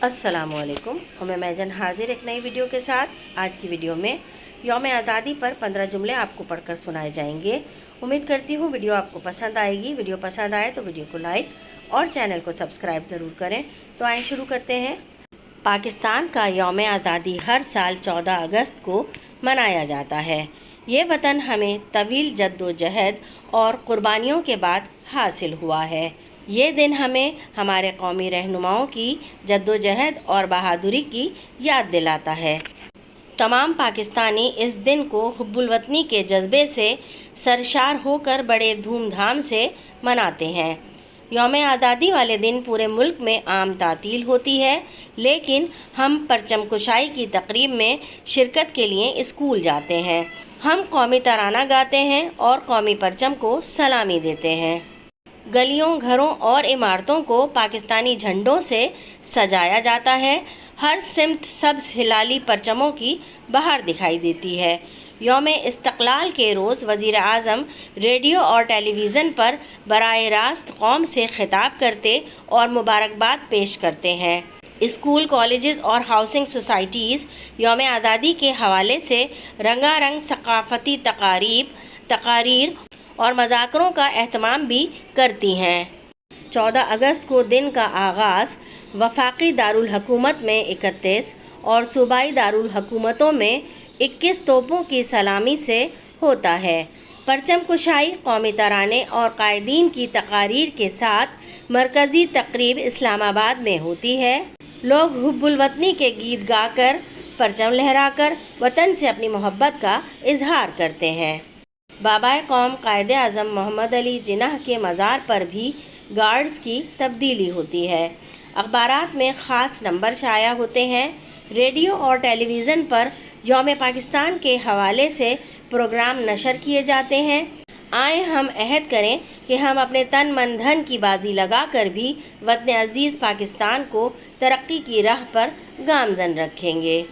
अस्सलाम वालेकुम। मैं मैजन हाजिर एक नई वीडियो के साथ। आज की वीडियो में यौम आज़ादी पर 15 जुमले आपको पढ़कर सुनाए जाएंगे। उम्मीद करती हूँ वीडियो आपको पसंद आएगी। वीडियो पसंद आए तो वीडियो को लाइक और चैनल को सब्सक्राइब ज़रूर करें। तो आइए शुरू करते हैं। पाकिस्तान का यौम आज़ादी हर साल 14 अगस्त को मनाया जाता है। ये वतन हमें तवील जद्दोजहद और क़ुरबानियों के बाद हासिल हुआ है। ये दिन हमें हमारे कौमी रहनुमाओं की जद्दोजहद और बहादुरी की याद दिलाता है। तमाम पाकिस्तानी इस दिन को हुब्बुल वतनी के जज्बे से सरशार होकर बड़े धूमधाम से मनाते हैं। यौम आज़ादी वाले दिन पूरे मुल्क में आम तातील होती है, लेकिन हम परचम कुशाई की तकरीब में शिरकत के लिए स्कूल जाते हैं। हम कौमी तराना गाते हैं और कौमी परचम को सलामी देते हैं। गलियों, घरों और इमारतों को पाकिस्तानी झंडों से सजाया जाता है। हर सिमत सब्ज़ हिलाली परचमों की बहार दिखाई देती है। यौम इस्तक़लाल के रोज़ वज़ीर आज़म रेडियो और टेलीविज़न पर बराह रास्त कौम से खिताब करते और मुबारकबाद पेश करते हैं। स्कूल, कॉलेजेस और हाउसिंग सोसाइटीज़ यौम आज़ादी के हवाले से रंगारंग सक़ाफ़ती तकारीर और मज़ाकरों का एहतमाम भी करती हैं। 14 अगस्त को दिन का आगाज़ वफाकी दारुल हुकूमत में 31 और सूबाई दारुल हुकूमतों में 21 तोपों की सलामी से होता है। परचम कुशाई, कौमी तराने और कायदीन की तकारीर के साथ मरकज़ी तकरीब इस्लामाबाद में होती है। लोग हुब्बुल वतनी के गीत गाकर, परचम लहराकर वतन से अपनी मोहब्बत का इजहार करते हैं। बाबाए कौम कायदे आज़म मोहम्मद अली जिन्नाह के मज़ार पर भी गार्ड्स की तब्दीली होती है। अखबारात में ख़ास नंबर शाया होते हैं। रेडियो और टेलीविज़न पर यौम पाकिस्तान के हवाले से प्रोग्राम नशर किए जाते हैं। आए हम अहद करें कि हम अपने तन मन धन की बाजी लगा कर भी वतन अज़ीज़ पाकिस्तान को तरक्की की राह पर गामज़न रखेंगे।